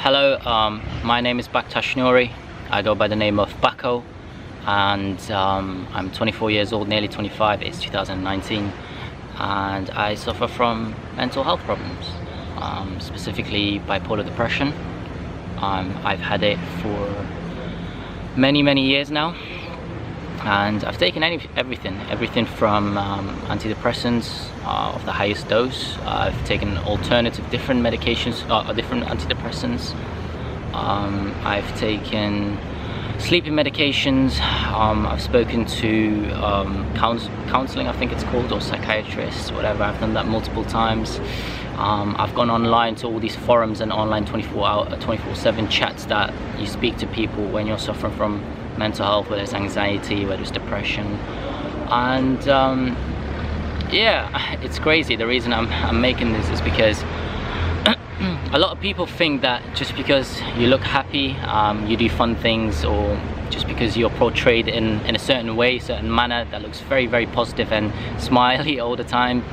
Hello, my name is Bako. I go by the name of Bako, and I'm 24 years old, nearly 25. It's 2019, and I suffer from mental health problems, specifically bipolar depression. I've had it for many years now, and I've taken everything from antidepressants of the highest dose. I've taken different medications, different antidepressants. I've taken sleeping medications. I've spoken to counselling, I think it's called, or psychiatrists, whatever. I've done that multiple times. I've gone online to all these forums and online 24/7 chats that you speak to people when you're suffering from mental health, whether it's anxiety, whether it's depression. And yeah, it's crazy. The reason I'm making this is because a lot of people think that just because you look happy, you do fun things, or just because you're portrayed in a certain way, certain manner that looks very positive and smiley all the time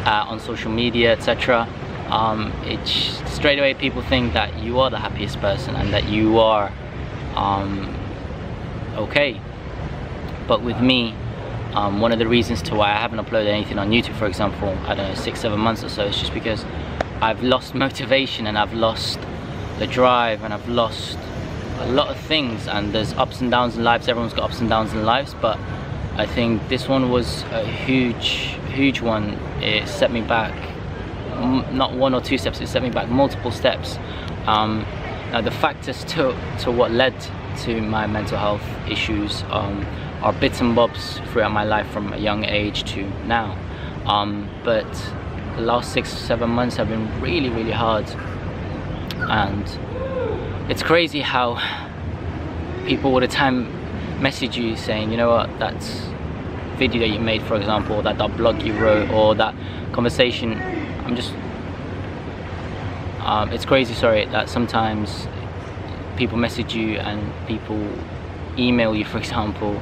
on social media, etc. Straight away people think that you are the happiest person and that you are okay. But with me, one of the reasons to why I haven't uploaded anything on YouTube, for example, I don't know, 6-7 months or so, is just because I've lost motivation and I've lost the drive and I've lost a lot of things, and there's ups and downs in lives. Everyone's got ups and downs in lives, but I think this one was a huge one. It set me back, not 1 or 2 steps, it set me back multiple steps. Now the factors to what led to my mental health issues are bits and bobs throughout my life from a young age to now, but the last 6-7 months have been really hard. And it's crazy how people all the time message you saying, you know what, that video that you made, for example, or that blog you wrote, or that conversation, it's crazy, sorry, that sometimes people message you and people email you, for example,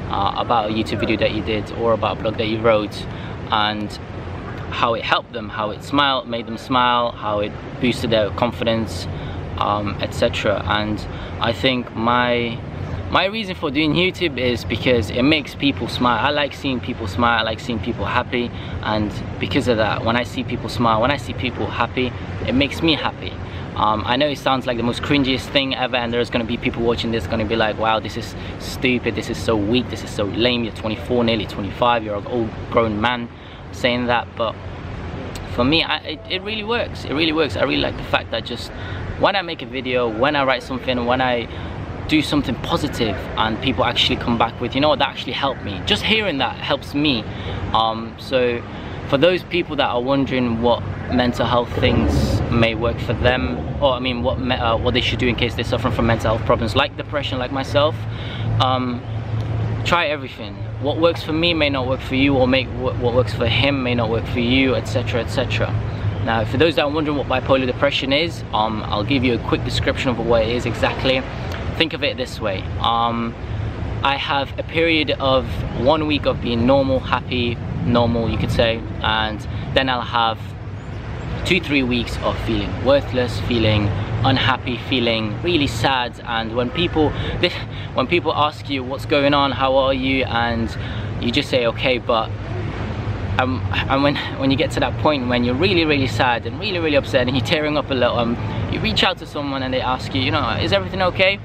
about a YouTube video that you did or about a blog that you wrote, and how it helped them, how it made them smile, how it boosted their confidence, etc. And I think my reason for doing YouTube is because it makes people smile. I like seeing people smile, I like seeing people happy, and because of that, when I see people smile, when I see people happy, it makes me happy. I know it sounds like the most cringiest thing ever, and there's going to be people watching this going to be like, wow, this is stupid, this is so weak, this is so lame, you're 24, nearly 25, you're an old grown man saying that. But for me, it really works. It really works. I really like the fact that just when I make a video, when I write something, when I do something positive and people actually come back with, you know what, that actually helped me. Just hearing that helps me. So for those people that are wondering what mental health things may work for them, or I mean what they should do in case they're suffering from mental health problems like depression, like myself, try everything. What works for me may not work for you, or what works for him may not work for you, etc, etc. Now, for those that are wondering what bipolar depression is, I'll give you a quick description of what it is exactly. Think of it this way. I have a period of 1 week of being normal, happy, normal you could say, and then I'll have 2-3 weeks of feeling worthless, feeling unhappy, feeling really sad. And when people ask you what's going on, how are you, and you just say okay, but and when you get to that point when you're really sad and really upset and you're tearing up a little, you reach out to someone and they ask you, you know, is everything okay?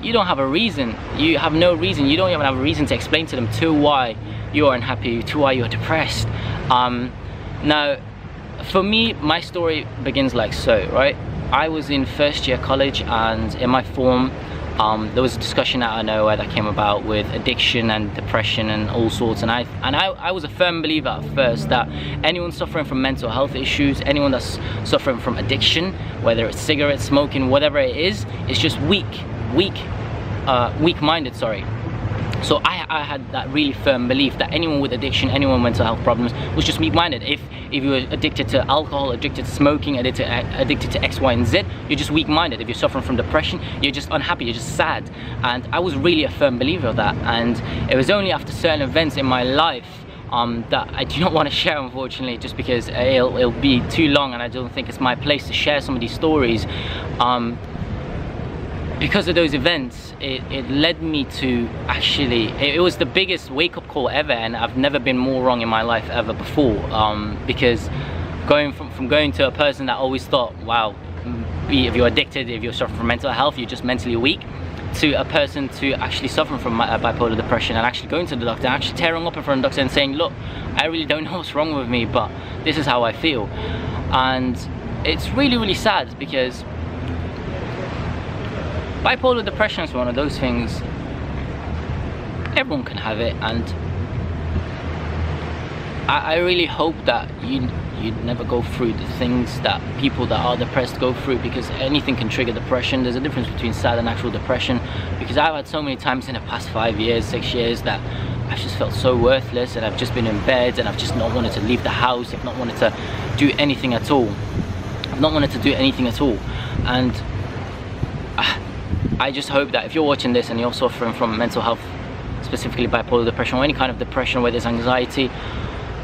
You don't have a reason. You have no reason. You don't even have a reason to explain to them to why you're unhappy, to why you're depressed. Now, for me, my story begins like so, right? I was in first year college, and in my form, there was a discussion out of nowhere that came about with addiction and depression and all sorts, and I was a firm believer at first that anyone suffering from mental health issues, anyone that's suffering from addiction, whether it's cigarette smoking, whatever it is, it's just weak-minded, sorry. So I had that really firm belief that anyone with addiction, anyone with mental health problems was just weak-minded. If you were addicted to alcohol, addicted to smoking, addicted to X, Y, and Z, you're just weak-minded. If you're suffering from depression, you're just unhappy, you're just sad. And I was really a firm believer of that. And it was only after certain events in my life that I do not want to share, unfortunately, just because it'll be too long, and I don't think it's my place to share some of these stories. because of those events, it led me to actually, it was the biggest wake-up call ever, and I've never been more wrong in my life ever before, because going from going to a person that always thought, wow, if you're addicted, if you're suffering from mental health, you're just mentally weak, to a person to actually suffering from bipolar depression, and actually going to the doctor, and actually tearing up in front of the doctor and saying, look, I really don't know what's wrong with me, but this is how I feel. And it's really, really sad, because bipolar depression is one of those things, everyone can have it, and I really hope that you'd never go through the things that people that are depressed go through, because anything can trigger depression. There's a difference between sad and actual depression, because I've had so many times in the past 5 years, 6 years, that I've just felt so worthless, and I've just been in bed, and I've just not wanted to leave the house, I've not wanted to do anything at all. I've not wanted to do anything at all. And I just hope that if you're watching this and you're suffering from mental health, specifically bipolar depression or any kind of depression where there's anxiety,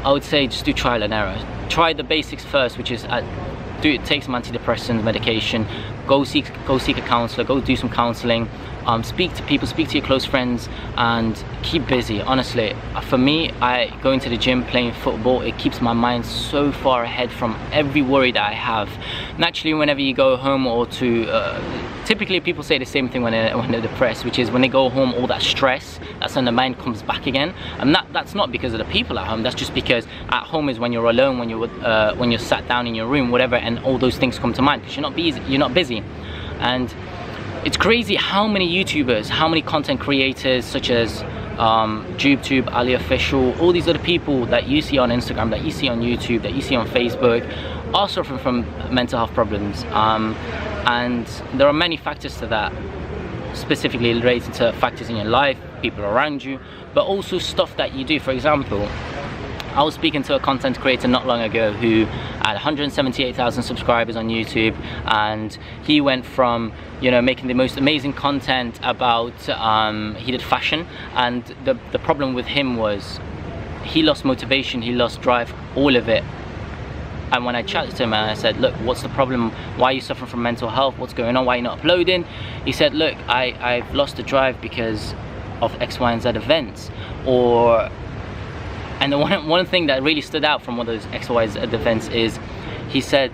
I would say just do trial and error. Try the basics first, which is take some antidepressant medication, go seek a counselor, go do some counselling, speak to people, speak to your close friends, and keep busy. Honestly, for me, going to the gym, playing football, it keeps my mind so far ahead from every worry that I have. Naturally, whenever you go home, or typically people say the same thing when they're depressed, which is when they go home, all that stress, that's when the mind comes back again. And that's not because of the people at home, that's just because at home is when you're alone, when you're sat down in your room, whatever, and all those things come to mind, because you're not busy. And it's crazy how many YouTubers, how many content creators, such as JubeTube, Ali Official, all these other people that you see on Instagram, that you see on YouTube, that you see on Facebook, are suffering from mental health problems. And there are many factors to that, specifically related to factors in your life, people around you, but also stuff that you do. For example, I was speaking to a content creator not long ago who had 178,000 subscribers on YouTube, and he went from, you know, making the most amazing content about, he did fashion, and the problem with him was he lost motivation, he lost drive, all of it. And when I chatted to him and I said, look, what's the problem? Why are you suffering from mental health? What's going on? Why are you not uploading? He said, look, I've lost the drive because of X, Y, and Z events. And the one thing that really stood out from one of those X, Y, Z events is, he said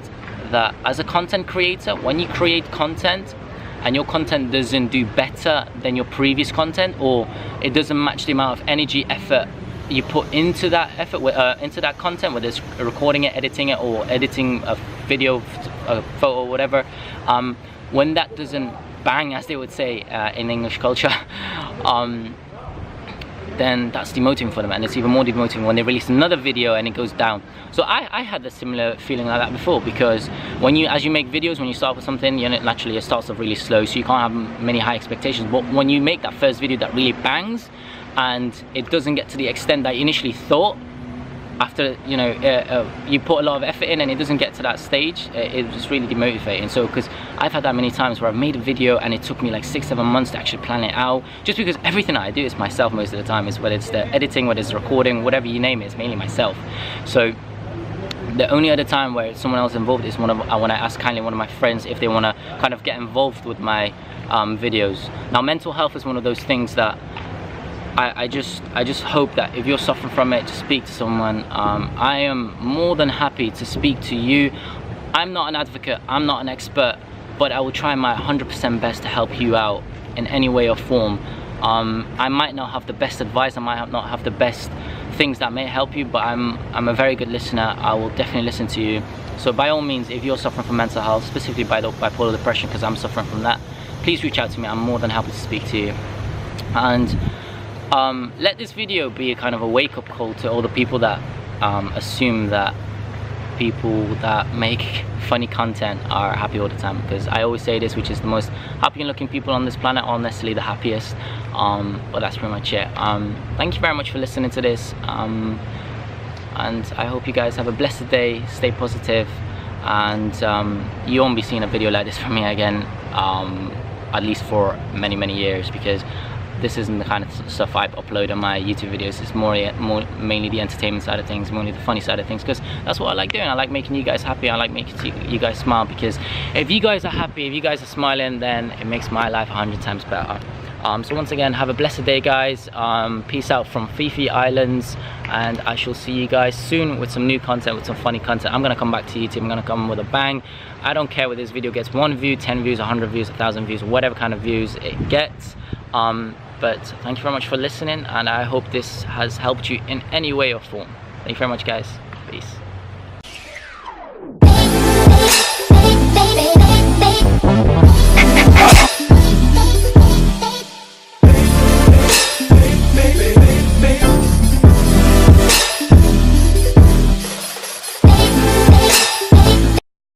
that as a content creator, when you create content and your content doesn't do better than your previous content, or it doesn't match the amount of energy, effort you put into that into that content, whether it's recording it, editing it, or editing a video, a photo, whatever, when that doesn't bang, as they would say in English culture, then that's demotivating for them, and it's even more demotivating when they release another video and it goes down. So I had a similar feeling like that before, because as you make videos, when you start with something, you know, naturally it starts off really slow, so you can't have many high expectations. But when you make that first video that really bangs, and it doesn't get to the extent that you initially thought, after, you know, you put a lot of effort in and it doesn't get to that stage, it's just really demotivating. So, because I've had that many times where I've made a video and it took me like 6-7 months to actually plan it out, just because everything I do is myself most of the time, is whether it's the editing, whether it's recording, whatever you name it, it's mainly myself. So the only other time where someone else involved is when I ask kindly one of my friends if they want to kind of get involved with my videos. Now, mental health is one of those things that I just hope that if you're suffering from it, just speak to someone. I am more than happy to speak to you. I'm not an advocate, I'm not an expert, but I will try my 100% best to help you out in any way or form. I might not have the best advice, I might not have the best things that may help you, but I'm a very good listener. I will definitely listen to you. So by all means, if you're suffering from mental health, specifically bipolar depression, because I'm suffering from that, please reach out to me. I'm more than happy to speak to you. And let this video be a kind of a wake-up call to all the people that assume that people that make funny content are happy all the time, because I always say this, which is the most happy looking people on this planet aren't necessarily the happiest, but that's pretty much it. Thank you very much for listening to this, and I hope you guys have a blessed day, stay positive, and you won't be seeing a video like this from me again, at least for many years, because this isn't the kind of stuff I upload on my YouTube videos. It's mainly the entertainment side of things, mainly the funny side of things, because that's what I like doing. I like making you guys happy. I like making you guys smile, because if you guys are happy, if you guys are smiling, then it makes my life 100 times better. So once again, have a blessed day, guys. Peace out from Fifi Islands, and I shall see you guys soon with some new content, with some funny content. I'm gonna come back to YouTube. I'm gonna come with a bang. I don't care whether this video gets 1 view, 10 views, 100 views, 1,000 views, whatever kind of views it gets. But thank you very much for listening, and I hope this has helped you in any way or form. Thank you very much, guys. Peace.